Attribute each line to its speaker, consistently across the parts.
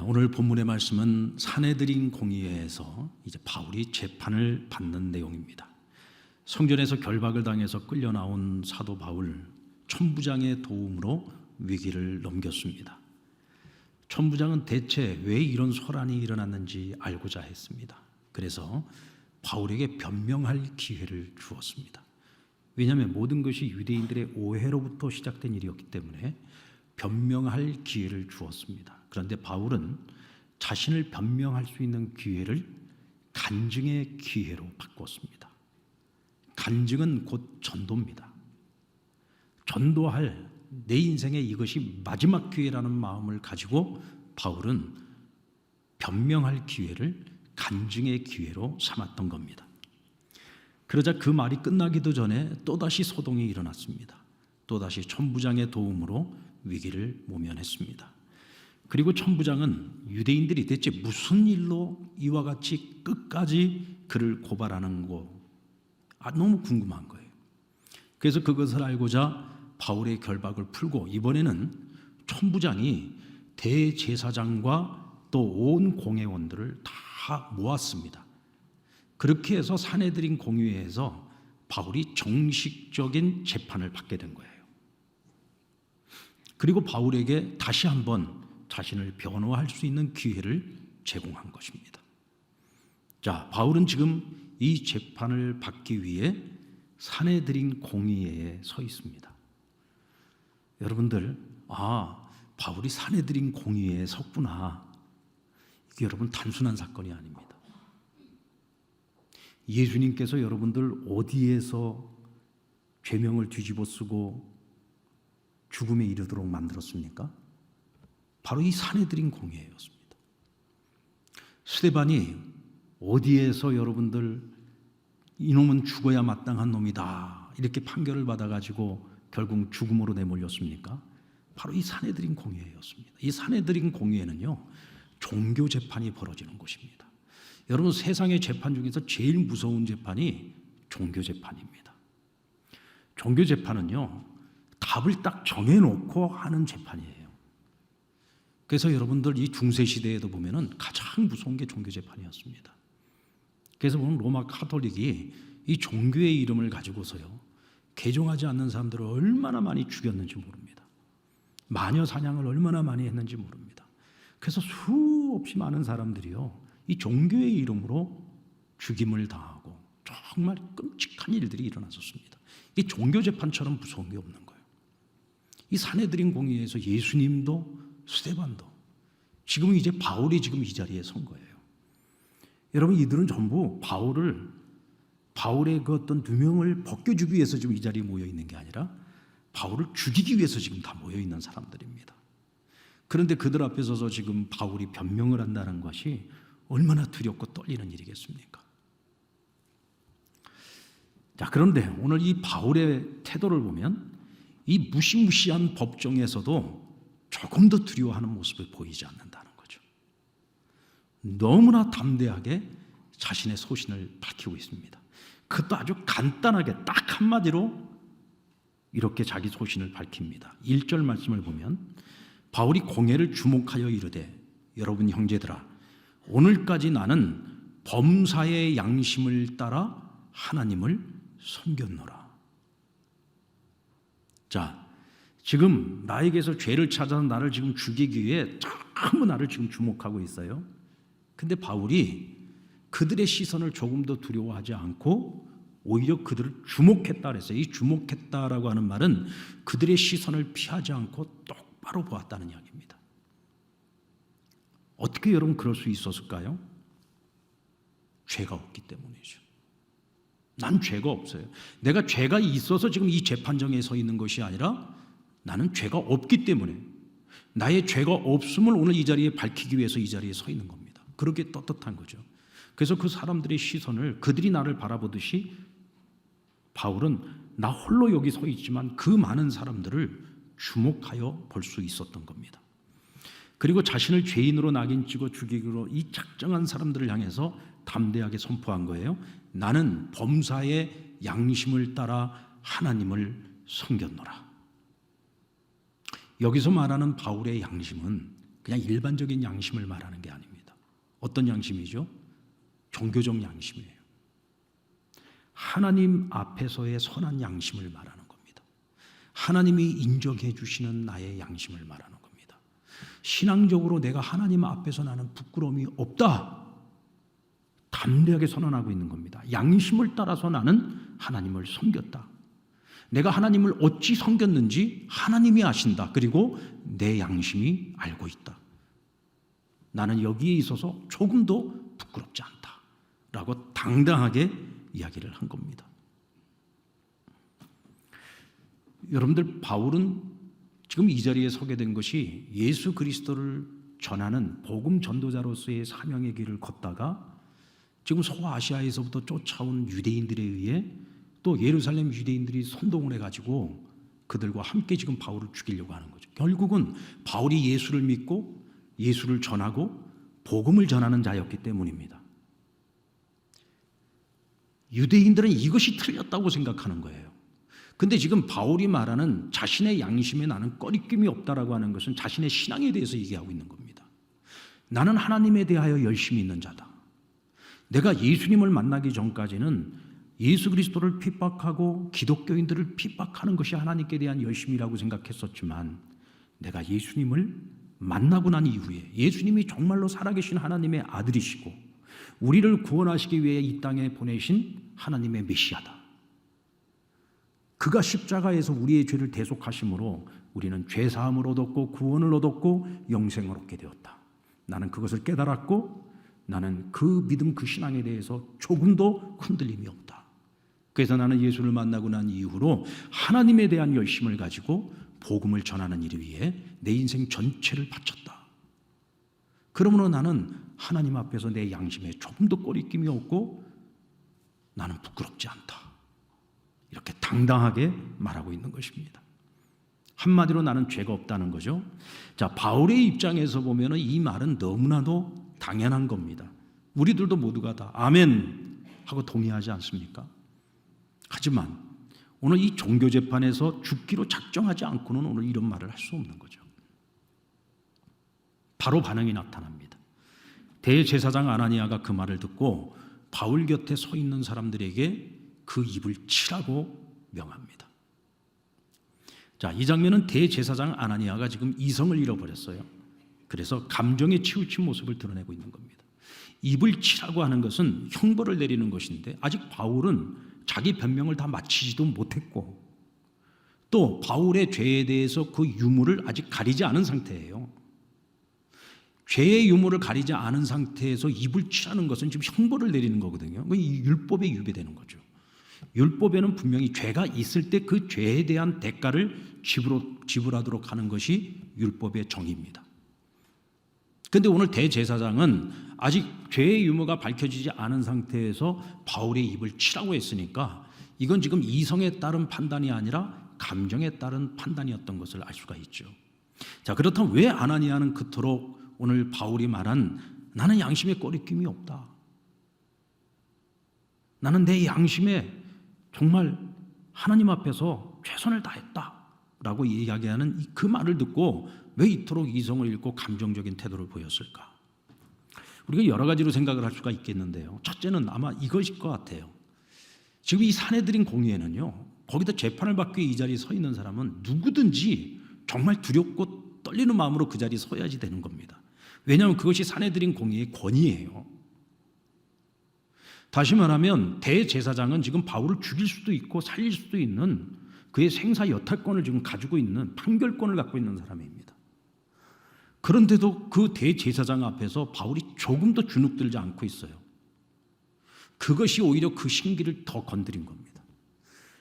Speaker 1: 오늘 본문의 말씀은 산헤드린 공의회에서 이제 바울이 재판을 받는 내용입니다. 성전에서 결박을 당해서 끌려 나온 사도 바울, 천부장의 도움으로 위기를 넘겼습니다. 천부장은 대체 왜 이런 소란이 일어났는지 알고자 했습니다. 그래서 바울에게 변명할 기회를 주었습니다. 왜냐하면 모든 것이 유대인들의 오해로부터 시작된 일이었기 때문에 변명할 기회를 주었습니다. 그런데 바울은 자신을 변명할 수 있는 기회를 간증의 기회로 바꿨습니다. 간증은 곧 전도입니다. 전도할 내 인생에 이것이 마지막 기회라는 마음을 가지고 바울은 변명할 기회를 간증의 기회로 삼았던 겁니다. 그러자 그 말이 끝나기도 전에 또다시 소동이 일어났습니다. 또다시 천부장의 도움으로 위기를 모면했습니다. 그리고 천부장은 유대인들이 대체 무슨 일로 이와 같이 끝까지 그를 고발하는 거 너무 궁금한 거예요. 그래서 그것을 알고자 바울의 결박을 풀고 이번에는 천부장이 대제사장과 또 온 공회원들을 다 모았습니다. 그렇게 해서 산헤드린 공의회에서 바울이 정식적인 재판을 받게 된 거예요. 그리고 바울에게 다시 한번 자신을 변호할 수 있는 기회를 제공한 것입니다. 자, 바울은 지금 이 재판을 받기 위해 산헤드린 공의회에 서 있습니다. 여러분들, 바울이 산헤드린 공의회에 섰구나. 이게 여러분 단순한 사건이 아닙니다. 예수님께서 여러분들 어디에서 죄명을 뒤집어 쓰고 죽음에 이르도록 만들었습니까? 바로 이 산헤드린 공의회였습니다. 스데반이 어디에서 여러분들 이놈은 죽어야 마땅한 놈이다 이렇게 판결을 받아가지고 결국 죽음으로 내몰렸습니까? 바로 이 산헤드린 공의회였습니다. 이 산헤드린 공의회는요, 종교 재판이 벌어지는 곳입니다. 여러분, 세상의 재판 중에서 제일 무서운 재판이 종교 재판입니다. 종교 재판은요, 답을 딱 정해놓고 하는 재판이에요. 그래서 여러분들 이 중세 시대에도 보면은 가장 무서운 게 종교 재판이었습니다. 그래서 보면 로마 카톨릭이 이 종교의 이름을 가지고서요, 개종하지 않는 사람들을 얼마나 많이 죽였는지 모릅니다. 마녀 사냥을 얼마나 많이 했는지 모릅니다. 그래서 수없이 많은 사람들이요, 이 종교의 이름으로 죽임을 당하고 정말 끔찍한 일들이 일어났었습니다. 이 종교 재판처럼 무서운 게 없는 거예요. 이 산헤드린 공의회에서 예수님도 스데반도, 지금 이제 바울이 지금 이 자리에 선 거예요. 여러분, 이들은 전부 바울의 그 어떤 누명을 벗겨주기 위해서 지금 이 자리에 모여 있는 게 아니라 바울을 죽이기 위해서 지금 다 모여 있는 사람들입니다. 그런데 그들 앞에 서서 지금 바울이 변명을 한다는 것이 얼마나 두렵고 떨리는 일이겠습니까? 자, 그런데 오늘 이 바울의 태도를 보면 이 무시무시한 법정에서도 조금 더 두려워하는 모습을 보이지 않는다는 거죠. 너무나 담대하게 자신의 소신을 밝히고 있습니다. 그것도 아주 간단하게 딱 한마디로 이렇게 자기 소신을 밝힙니다. 1절 말씀을 보면 바울이 공회를 주목하여 이르되, 여러분 형제들아, 오늘까지 나는 범사의 양심을 따라 하나님을 섬겼노라. 자, 지금 나에게서 죄를 찾아서 나를 지금 죽이기 위해 전부 나를 지금 주목하고 있어요. 근데 바울이 그들의 시선을 조금 더 두려워하지 않고 오히려 그들을 주목했다 그랬어요. 이 주목했다라고 하는 말은 그들의 시선을 피하지 않고 똑바로 보았다는 이야기입니다. 어떻게 여러분 그럴 수 있었을까요? 죄가 없기 때문이죠. 난 죄가 없어요. 내가 죄가 있어서 지금 이 재판정에 서 있는 것이 아니라 나는 죄가 없기 때문에, 나의 죄가 없음을 오늘 이 자리에 밝히기 위해서 이 자리에 서 있는 겁니다. 그렇게 떳떳한 거죠. 그래서 그 사람들의 시선을, 그들이 나를 바라보듯이 바울은 나 홀로 여기 서 있지만 그 많은 사람들을 주목하여 볼 수 있었던 겁니다. 그리고 자신을 죄인으로 낙인 찍어 죽이기로 이 작정한 사람들을 향해서 담대하게 선포한 거예요. 나는 범사의 양심을 따라 하나님을 섬겼노라. 여기서 말하는 바울의 양심은 그냥 일반적인 양심을 말하는 게 아닙니다. 어떤 양심이죠? 종교적 양심이에요. 하나님 앞에서의 선한 양심을 말하는 겁니다. 하나님이 인정해 주시는 나의 양심을 말하는 겁니다. 신앙적으로 내가 하나님 앞에서 나는 부끄러움이 없다, 담대하게 선언하고 있는 겁니다. 양심을 따라서 나는 하나님을 섬겼다. 내가 하나님을 어찌 섬겼는지 하나님이 아신다. 그리고 내 양심이 알고 있다. 나는 여기에 있어서 조금도 부끄럽지 않다 라고 당당하게 이야기를 한 겁니다. 여러분들, 바울은 지금 이 자리에 서게 된 것이 예수 그리스도를 전하는 복음 전도자로서의 사명의 길을 걷다가 지금 소아시아에서부터 쫓아온 유대인들에 의해 또 예루살렘 유대인들이 선동을 해가지고 그들과 함께 지금 바울을 죽이려고 하는 거죠. 결국은 바울이 예수를 믿고 예수를 전하고 복음을 전하는 자였기 때문입니다. 유대인들은 이것이 틀렸다고 생각하는 거예요. 근데 지금 바울이 말하는 자신의 양심에 나는 꺼리낌이 없다라고 하는 것은 자신의 신앙에 대해서 얘기하고 있는 겁니다. 나는 하나님에 대하여 열심히 있는 자다. 내가 예수님을 만나기 전까지는 예수 그리스도를 핍박하고 기독교인들을 핍박하는 것이 하나님께 대한 열심이라고 생각했었지만, 내가 예수님을 만나고 난 이후에 예수님이 정말로 살아계신 하나님의 아들이시고 우리를 구원하시기 위해 이 땅에 보내신 하나님의 메시아다. 그가 십자가에서 우리의 죄를 대속하심으로 우리는 죄사함을 얻었고 구원을 얻었고 영생을 얻게 되었다. 나는 그것을 깨달았고 나는 그 믿음, 그 신앙에 대해서 조금도 흔들림이 없다. 그래서 나는 예수를 만나고 난 이후로 하나님에 대한 열심을 가지고 복음을 전하는 일을 위해 내 인생 전체를 바쳤다. 그러므로 나는 하나님 앞에서 내 양심에 조금도 꺼리낌이 없고 나는 부끄럽지 않다. 이렇게 당당하게 말하고 있는 것입니다. 한마디로 나는 죄가 없다는 거죠. 자, 바울의 입장에서 보면 이 말은 너무나도 당연한 겁니다. 우리들도 모두가 다 아멘 하고 동의하지 않습니까? 하지만 오늘 이 종교 재판에서 죽기로 작정하지 않고는 오늘 이런 말을 할 수 없는 거죠. 바로 반응이 나타납니다. 대제사장 아나니아가 그 말을 듣고 바울 곁에 서 있는 사람들에게 그 입을 치라고 명합니다. 자, 이 장면은 대제사장 아나니아가 지금 이성을 잃어버렸어요. 그래서 감정에 치우친 모습을 드러내고 있는 겁니다. 입을 치라고 하는 것은 형벌을 내리는 것인데 아직 바울은 자기 변명을 다 마치지도 못했고 또 바울의 죄에 대해서 그 유무를 아직 가리지 않은 상태예요. 죄의 유무를 가리지 않은 상태에서 입을 치라는 것은 지금 형벌을 내리는 거거든요. 이 율법에 위배되는 거죠. 율법에는 분명히 죄가 있을 때 그 죄에 대한 대가를 지불하도록 하는 것이 율법의 정의입니다. 그런데 오늘 대제사장은 아직 죄의 유무가 밝혀지지 않은 상태에서 바울의 입을 치라고 했으니까 이건 지금 이성에 따른 판단이 아니라 감정에 따른 판단이었던 것을 알 수가 있죠. 자, 그렇다면 왜 아나니아는 그토록 오늘 바울이 말한 나는 양심에 꺼리낌이 없다, 나는 내 양심에 정말 하나님 앞에서 최선을 다했다라고 이야기하는 그 말을 듣고 왜 이토록 이성을 잃고 감정적인 태도를 보였을까? 우리가 여러 가지로 생각을 할 수가 있겠는데요. 첫째는 아마 이것일 것 같아요. 지금 이 산헤드린 공의회는요, 거기다 재판을 받기 위해 이 자리에 서 있는 사람은 누구든지 정말 두렵고 떨리는 마음으로 그 자리에 서야지 되는 겁니다. 왜냐하면 그것이 산헤드린 공의회의 권위예요. 다시 말하면 대제사장은 지금 바울을 죽일 수도 있고 살릴 수도 있는 그의 생사 여탈권을 지금 가지고 있는 판결권을 갖고 있는 사람입니다. 그런데도 그 대제사장 앞에서 바울이 조금도 주눅들지 않고 있어요. 그것이 오히려 그 신기를 더 건드린 겁니다.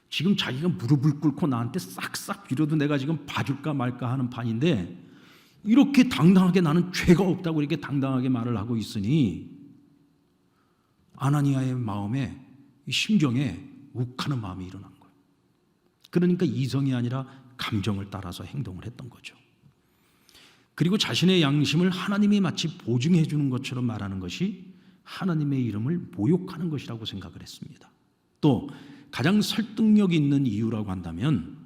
Speaker 1: 지금 자기가 무릎을 꿇고 나한테 싹싹 빌어도 내가 지금 봐줄까 말까 하는 판인데 이렇게 당당하게 나는 죄가 없다고 이렇게 당당하게 말을 하고 있으니 아나니아의 마음에, 심정에 욱하는 마음이 일어난 거예요. 그러니까 이성이 아니라 감정을 따라서 행동을 했던 거죠. 그리고 자신의 양심을 하나님이 마치 보증해 주는 것처럼 말하는 것이 하나님의 이름을 모욕하는 것이라고 생각을 했습니다. 또 가장 설득력 있는 이유라고 한다면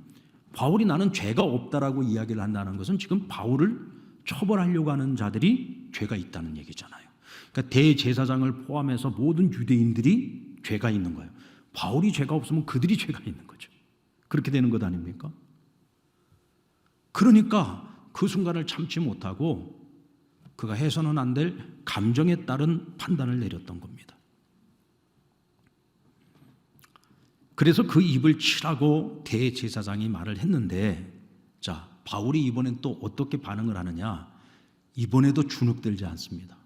Speaker 1: 바울이 나는 죄가 없다라고 이야기를 한다는 것은 지금 바울을 처벌하려고 하는 자들이 죄가 있다는 얘기잖아요. 그러니까 대제사장을 포함해서 모든 유대인들이 죄가 있는 거예요. 바울이 죄가 없으면 그들이 죄가 있는 거죠. 그렇게 되는 것 아닙니까? 그러니까 그 순간을 참지 못하고 그가 해서는 안 될 감정에 따른 판단을 내렸던 겁니다. 그래서 그 입을 치라고 대제사장이 말을 했는데, 자, 바울이 이번엔 또 어떻게 반응을 하느냐? 이번에도 주눅들지 않습니다.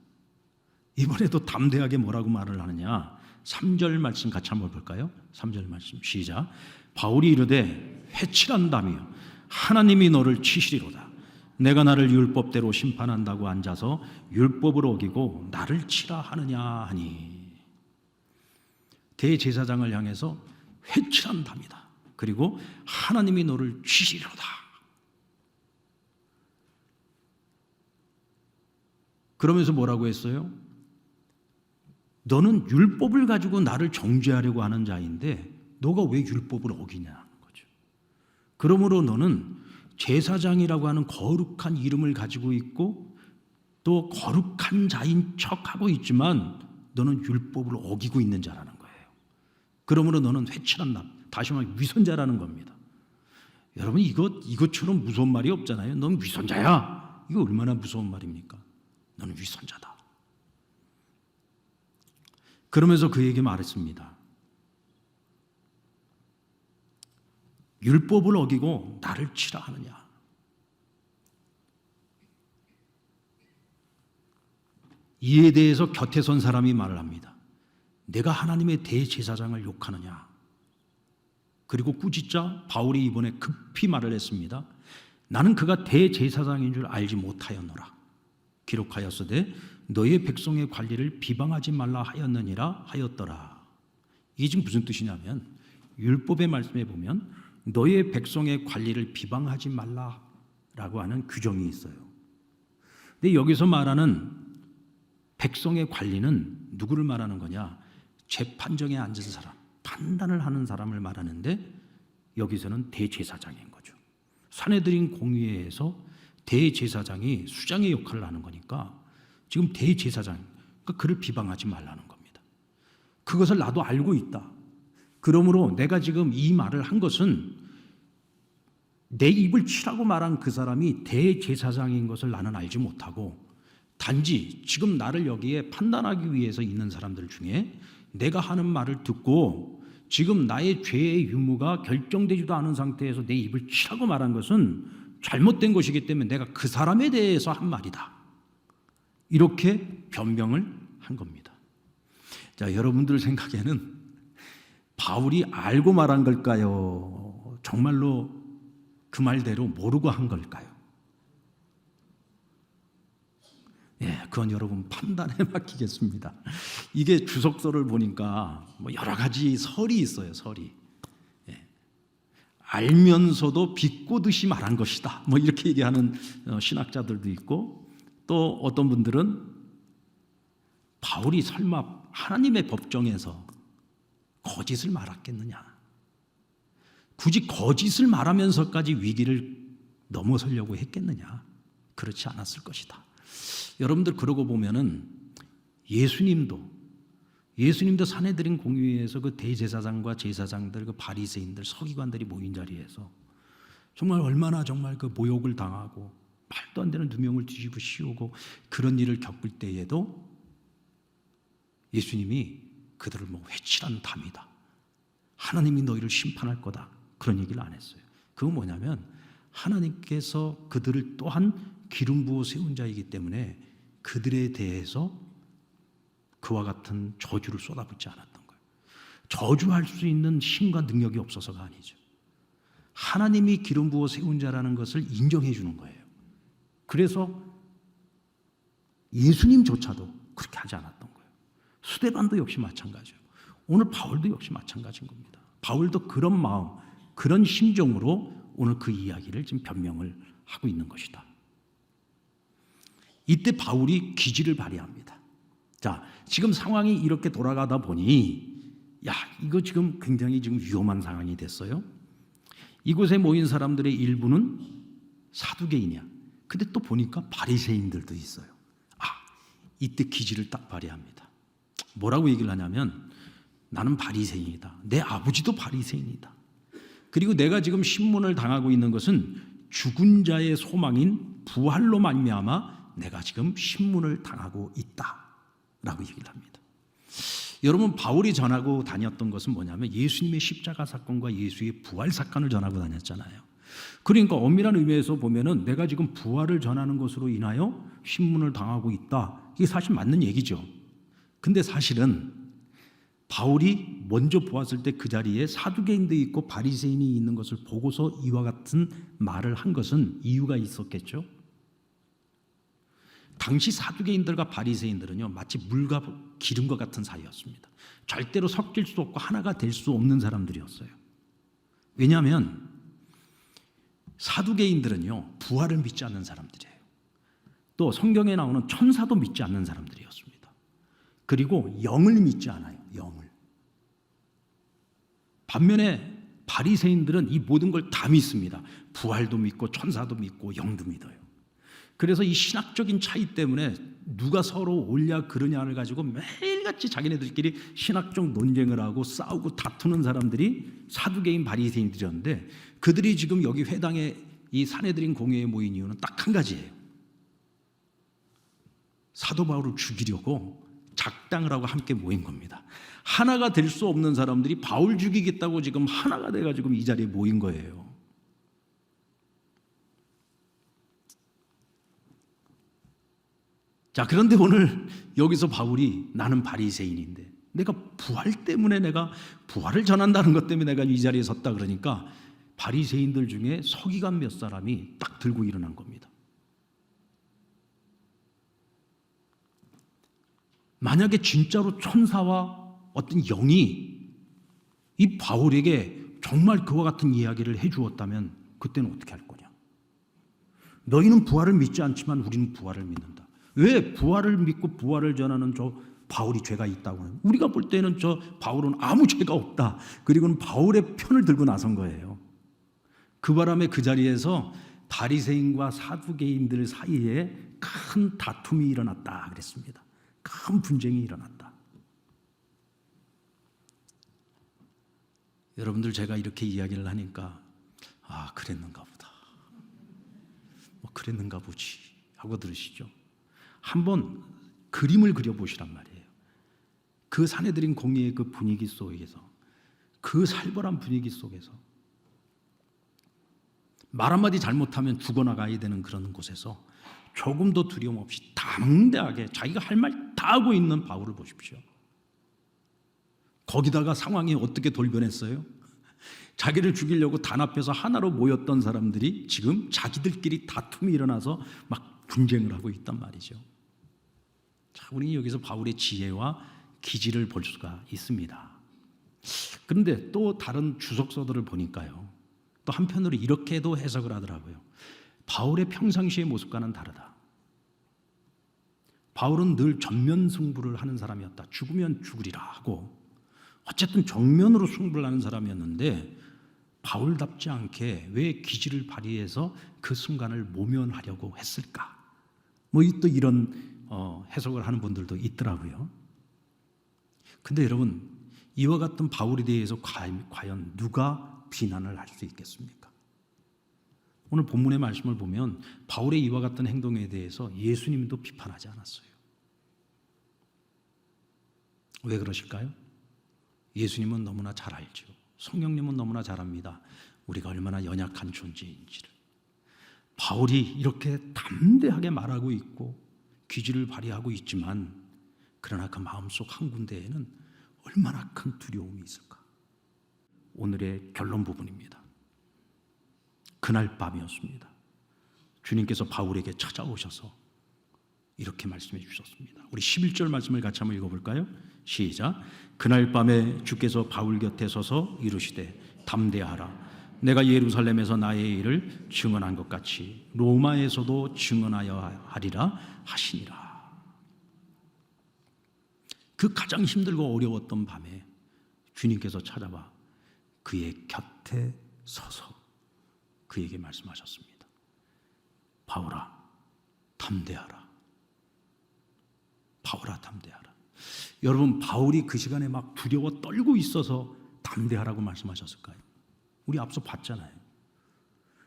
Speaker 1: 이번에도 담대하게 뭐라고 말을 하느냐? 3절 말씀 같이 한번 볼까요? 3절 말씀 시작. 바울이 이르되 회칠한다며 하나님이 너를 치시리로다. 내가 나를 율법대로 심판한다고 앉아서 율법을 어기고 나를 치라 하느냐 하니. 대제사장을 향해서 회칠한답니다. 그리고 하나님이 너를 치시리로다. 그러면서 뭐라고 했어요? 너는 율법을 가지고 나를 정죄하려고 하는 자인데 너가 왜 율법을 어기냐는 거죠. 그러므로 너는 제사장이라고 하는 거룩한 이름을 가지고 있고 또 거룩한 자인 척하고 있지만 너는 율법을 어기고 있는 자라는 거예요. 그러므로 너는 회칠한다. 다시 말해 위선자라는 겁니다. 여러분 이것처럼 무서운 말이 없잖아요. 넌 위선자야. 이거 얼마나 무서운 말입니까? 너는 위선자다. 그러면서 그에게 말했습니다. 율법을 어기고 나를 치라 하느냐. 이에 대해서 곁에 선 사람이 말을 합니다. 내가 하나님의 대제사장을 욕하느냐. 그리고 꾸짖자 바울이 이번에 급히 말을 했습니다. 나는 그가 대제사장인 줄 알지 못하였노라. 기록하였으되 너의 백성의 관리를 비방하지 말라 하였느니라 하였더라. 이게 지금 무슨 뜻이냐면 율법의 말씀에 보면 너의 백성의 관리를 비방하지 말라라고 하는 규정이 있어요. 근데 여기서 말하는 백성의 관리는 누구를 말하는 거냐? 재판정에 앉은 사람, 판단을 하는 사람을 말하는데 여기서는 대제사장인 거죠. 산헤드린 공의회에서 대제사장이 수장의 역할을 하는 거니까 지금 대제사장, 그러니까 그를 비방하지 말라는 겁니다. 그것을 나도 알고 있다. 그러므로 내가 지금 이 말을 한 것은 내 입을 치라고 말한 그 사람이 대제사장인 것을 나는 알지 못하고 단지 지금 나를 여기에 판단하기 위해서 있는 사람들 중에 내가 하는 말을 듣고 지금 나의 죄의 유무가 결정되지도 않은 상태에서 내 입을 치라고 말한 것은 잘못된 것이기 때문에 내가 그 사람에 대해서 한 말이다. 이렇게 변명을 한 겁니다. 자, 여러분들 생각에는 바울이 알고 말한 걸까요? 정말로 그 말대로 모르고 한 걸까요? 예, 그건 여러분 판단에 맡기겠습니다. 이게 주석서를 보니까 뭐 여러 가지 설이 있어요. 설이. 예. 알면서도 비꼬듯이 말한 것이다. 뭐 이렇게 얘기하는 신학자들도 있고 또 어떤 분들은 바울이 설마 하나님의 법정에서 거짓을 말했겠느냐? 굳이 거짓을 말하면서까지 위기를 넘어서려고 했겠느냐? 그렇지 않았을 것이다. 여러분들 그러고 보면은 예수님도 산헤드린 공의회에서 그 대제사장과 제사장들, 그 바리새인들, 서기관들이 모인 자리에서 정말 얼마나 정말 그 모욕을 당하고 말도 안 되는 누명을 뒤집어 씌우고 그런 일을 겪을 때에도 예수님이 그들을 뭐 회칠한 담이다. 하나님이 너희를 심판할 거다. 그런 얘기를 안 했어요. 그건 뭐냐면 하나님께서 그들을 또한 기름 부어 세운 자이기 때문에 그들에 대해서 그와 같은 저주를 쏟아붓지 않았던 거예요. 저주할 수 있는 힘과 능력이 없어서가 아니죠. 하나님이 기름 부어 세운 자라는 것을 인정해 주는 거예요. 그래서 예수님조차도 그렇게 하지 않았던 거예요. 스데반도 역시 마찬가지예요. 오늘 바울도 역시 마찬가지인 겁니다. 바울도 그런 마음, 그런 심정으로 오늘 그 이야기를 지금 변명을 하고 있는 것이다. 이때 바울이 기지를 발휘합니다. 자, 지금 상황이 이렇게 돌아가다 보니 이거 지금 굉장히 지금 위험한 상황이 됐어요. 이곳에 모인 사람들의 일부는 사두개인이야. 근데 또 보니까 바리새인들도 있어요. 이때 기질을 딱 발휘합니다. 뭐라고 얘기를 하냐면 나는 바리새인이다. 내 아버지도 바리새인이다. 그리고 내가 지금 신문을 당하고 있는 것은 죽은 자의 소망인 부활로 말미암아 내가 지금 신문을 당하고 있다라고 얘기를 합니다. 여러분, 바울이 전하고 다녔던 것은 뭐냐면 예수님의 십자가 사건과 예수의 부활 사건을 전하고 다녔잖아요. 그러니까 엄밀한 의미에서 보면은 내가 지금 부활을 전하는 것으로 인하여 신문을 당하고 있다. 이게 사실 맞는 얘기죠. 근데 사실은 바울이 먼저 보았을 때 그 자리에 사두개인도 있고 바리새인이 있는 것을 보고서 이와 같은 말을 한 것은 이유가 있었겠죠. 당시 사두개인들과 바리새인들은요, 마치 물과 기름과 같은 사이였습니다. 절대로 섞일 수 없고 하나가 될 수 없는 사람들이었어요. 왜냐하면 사두개인들은요, 부활을 믿지 않는 사람들이에요. 또 성경에 나오는 천사도 믿지 않는 사람들이었습니다. 그리고 영을 믿지 않아요. 영을. 반면에 바리새인들은 이 모든 걸 다 믿습니다. 부활도 믿고 천사도 믿고 영도 믿어요. 그래서 이 신학적인 차이 때문에 누가 서로 옳냐 그르냐를 가지고 매일같이 자기네들끼리 신학적 논쟁을 하고 싸우고 다투는 사람들이 사두개인 바리새인들이었는데, 그들이 지금 여기 회당에 이 사내들인 공회에 모인 이유는 딱 한 가지예요. 사도 바울을 죽이려고 작당을 하고 함께 모인 겁니다. 하나가 될 수 없는 사람들이 바울 죽이겠다고 지금 하나가 돼가지고 이 자리에 모인 거예요. 자, 그런데 오늘 여기서 바울이 나는 바리새인인데 내가 부활 때문에 내가 부활을 전한다는 것 때문에 내가 이 자리에 섰다 그러니까 바리새인들 중에 서기관 몇 사람이 딱 들고 일어난 겁니다. 만약에 진짜로 천사와 어떤 영이 이 바울에게 정말 그와 같은 이야기를 해주었다면 그때는 어떻게 할 거냐? 너희는 부활을 믿지 않지만 우리는 부활을 믿는다. 왜 부활을 믿고 부활을 전하는 저 바울이 죄가 있다고 하는? 우리가 볼 때는 저 바울은 아무 죄가 없다. 그리고는 바울의 편을 들고 나선 거예요. 그 바람에 그 자리에서 바리새인과 사두개인들 사이에 큰 다툼이 일어났다 그랬습니다. 큰 분쟁이 일어났다. 여러분들, 제가 이렇게 이야기를 하니까 그랬는가 보다, 그랬는가 보지 하고 들으시죠. 한번 그림을 그려보시란 말이에요. 그 사내들인 공의의 그 분위기 속에서, 그 살벌한 분위기 속에서 말 한마디 잘못하면 죽어나가야 되는 그런 곳에서 조금도 두려움 없이 당대하게 자기가 할 말 다 하고 있는 바울을 보십시오. 거기다가 상황이 어떻게 돌변했어요? 자기를 죽이려고 단합해서 하나로 모였던 사람들이 지금 자기들끼리 다툼이 일어나서 막 분쟁을 하고 있단 말이죠. 자, 우리는 여기서 바울의 지혜와 기질을 볼 수가 있습니다. 그런데 또 다른 주석서들을 보니까요, 또 한편으로 이렇게도 해석을 하더라고요. 바울의 평상시의 모습과는 다르다. 바울은 늘 전면 승부를 하는 사람이었다. 죽으면 죽으리라 하고 어쨌든 정면으로 승부를 하는 사람이었는데 바울답지 않게 왜 기질을 발휘해서 그 순간을 모면하려고 했을까? 또 이런 해석을 하는 분들도 있더라고요. 근데 여러분, 이와 같은 바울에 대해서 과연 누가 비난을 할 수 있겠습니까? 오늘 본문의 말씀을 보면 바울의 이와 같은 행동에 대해서 예수님도 비판하지 않았어요. 왜 그러실까요? 예수님은 너무나 잘 알죠. 성령님은 너무나 잘 압니다. 우리가 얼마나 연약한 존재인지를. 바울이 이렇게 담대하게 말하고 있고 기질을 발휘하고 있지만, 그러나 그 마음속 한 군데에는 얼마나 큰 두려움이 있을까? 오늘의 결론 부분입니다. 그날 밤이었습니다. 주님께서 바울에게 찾아오셔서 이렇게 말씀해 주셨습니다. 우리 11절 말씀을 같이 한번 읽어볼까요? 시작. 그날 밤에 주께서 바울 곁에 서서 이르시되 담대하라. 내가 예루살렘에서 나의 일을 증언한 것 같이 로마에서도 증언하여 하리라 하시니라. 그 가장 힘들고 어려웠던 밤에 주님께서 찾아와 그의 곁에 서서 그에게 말씀하셨습니다. 바울아, 담대하라. 바울아, 담대하라. 여러분, 바울이 그 시간에 막 두려워 떨고 있어서 담대하라고 말씀하셨을까요? 우리 앞서 봤잖아요.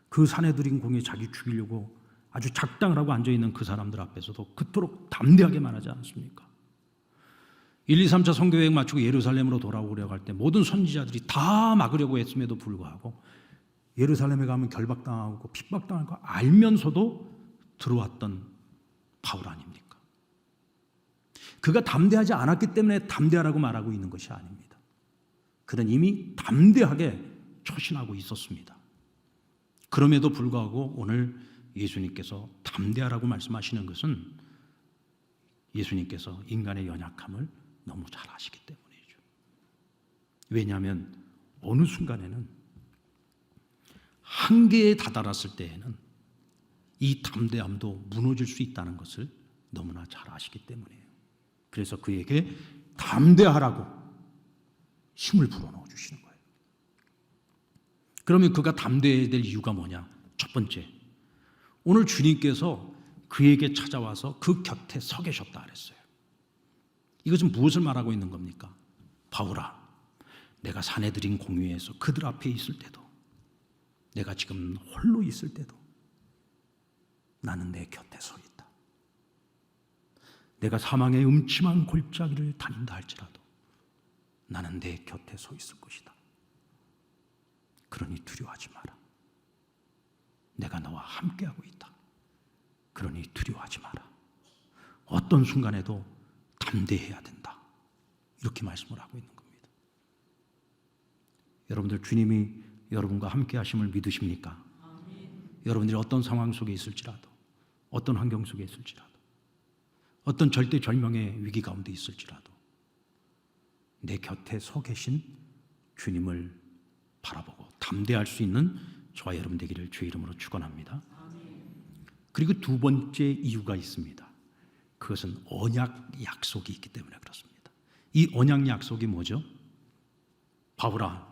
Speaker 1: 그 사내들인 공에 자기 죽이려고 아주 작당을 하고 앉아있는 그 사람들 앞에서도 그토록 담대하게 말하지 않습니까? 1, 2, 3차 선교여행 마치고 예루살렘으로 돌아오려고 할 때 모든 선지자들이 다 막으려고 했음에도 불구하고 예루살렘에 가면 결박당하고 핍박당할 거 알면서도 들어왔던 바울 아닙니까? 그가 담대하지 않았기 때문에 담대하라고 말하고 있는 것이 아닙니다. 그는 이미 담대하게 처신하고 있었습니다. 그럼에도 불구하고 오늘 예수님께서 담대하라고 말씀하시는 것은 예수님께서 인간의 연약함을 너무 잘 아시기 때문이죠. 왜냐하면 어느 순간에는 한계에 다다랐을 때에는 이 담대함도 무너질 수 있다는 것을 너무나 잘 아시기 때문이에요. 그래서 그에게 담대하라고 힘을 불어넣어 주시는 거예요. 그러면 그가 담대해야 될 이유가 뭐냐? 첫 번째, 오늘 주님께서 그에게 찾아와서 그 곁에 서 계셨다 그랬어요. 이것은 무엇을 말하고 있는 겁니까? 바울아, 내가 사내들인 공회에서 그들 앞에 있을 때도, 내가 지금 홀로 있을 때도 나는 내 곁에 서 있다. 내가 사망의 음침한 골짜기를 다닌다 할지라도 나는 내 곁에 서 있을 것이다. 그러니 두려워하지 마라. 내가 너와 함께하고 있다. 그러니 두려워하지 마라. 어떤 순간에도 담대해야 된다. 이렇게 말씀을 하고 있는 겁니다. 여러분들, 주님이 여러분과 함께 하심을 믿으십니까? 여러분들이 어떤 상황 속에 있을지라도, 어떤 환경 속에 있을지라도, 어떤 절대절명의 위기 가운데 있을지라도 내 곁에 서 계신 주님을 바라보고 담대할 수 있는 저와 여러분 되기를 주의 이름으로 축원합니다. 그리고 두 번째 이유가 있습니다. 그것은 언약 약속이 있기 때문에 그렇습니다. 이 언약 약속이 뭐죠? 바울아,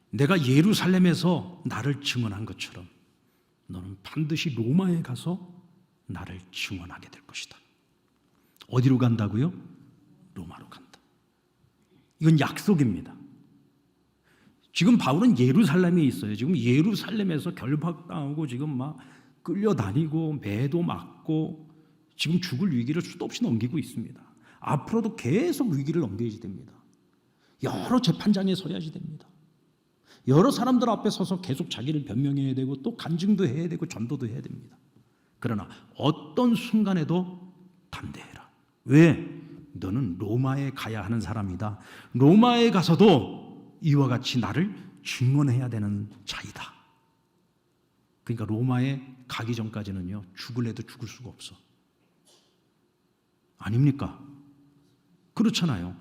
Speaker 1: 내가 예루살렘에서 나를 증언한 것처럼 너는 반드시 로마에 가서 나를 증언하게 될 것이다. 어디로 간다고요? 로마로 간다. 이건 약속입니다. 지금 바울은 예루살렘에 있어요. 지금 예루살렘에서 결박당하고 지금 막 끌려다니고 매도 맞고 지금 죽을 위기를 수도 없이 넘기고 있습니다. 앞으로도 계속 위기를 넘겨야지 됩니다. 여러 재판장에 서야지 됩니다. 여러 사람들 앞에 서서 계속 자기를 변명해야 되고 또 간증도 해야 되고 전도도 해야 됩니다. 그러나 어떤 순간에도 담대해라. 왜? 너는 로마에 가야 하는 사람이다. 로마에 가서도 이와 같이 나를 증언해야 되는 자이다. 그러니까 로마에 가기 전까지는요, 죽을래도 죽을 수가 없어. 아닙니까? 그렇잖아요.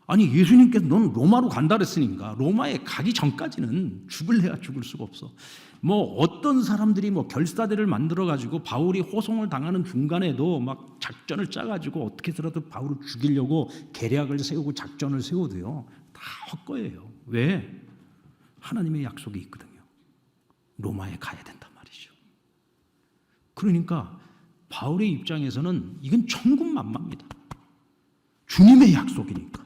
Speaker 1: 아니, 예수님께서 넌 로마로 간다 그랬으니까 로마에 가기 전까지는 죽을래야 죽을 수가 없어. 뭐 어떤 사람들이 뭐 결사대를 만들어 가지고 바울이 호송을 당하는 중간에도 막 작전을 짜 가지고 어떻게 해서라도 바울을 죽이려고 계략을 세우고 작전을 세워도요, 다 헛거예요. 왜? 하나님의 약속이 있거든요. 로마에 가야 된단 말이죠. 그러니까 바울의 입장에서는 이건 천군만마입니다. 주님의 약속이니까.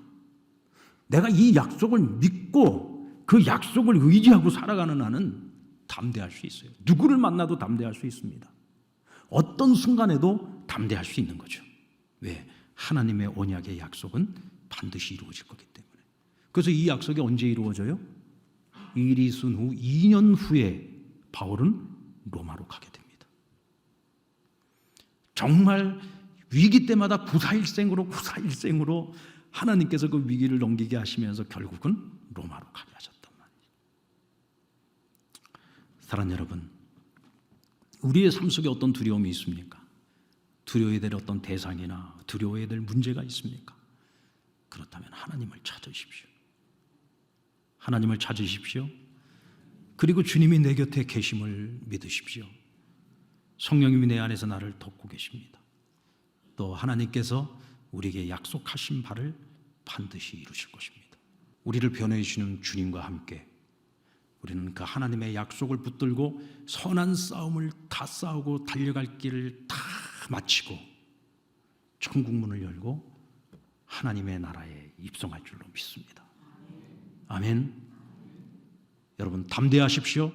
Speaker 1: 내가 이 약속을 믿고 그 약속을 의지하고 살아가는 한은 담대할 수 있어요. 누구를 만나도 담대할 수 있습니다. 어떤 순간에도 담대할 수 있는 거죠. 왜? 하나님의 언약의 약속은 반드시 이루어질 거기 때문에. 그래서 이 약속이 언제 이루어져요? 일이 있은 후 2년 후에 바울은 로마로 가게 됩니다. 정말 위기 때마다 구사일생으로 하나님께서 그 위기를 넘기게 하시면서 결국은 로마로 가게 하셨단 말이에요. 사랑하는 여러분, 우리의 삶 속에 어떤 두려움이 있습니까? 두려워해야 될 어떤 대상이나 두려워해야 될 문제가 있습니까? 그렇다면 하나님을 찾으십시오. 하나님을 찾으십시오. 그리고 주님이 내 곁에 계심을 믿으십시오. 성령님이 내 안에서 나를 돕고 계십니다. 또 하나님께서 우리에게 약속하신 바를 반드시 이루실 것입니다. 우리를 변호해 주시는 주님과 함께 우리는 그 하나님의 약속을 붙들고 선한 싸움을 다 싸우고 달려갈 길을 다 마치고 천국 문을 열고 하나님의 나라에 입성할 줄로 믿습니다. 아멘. 여러분 담대하십시오.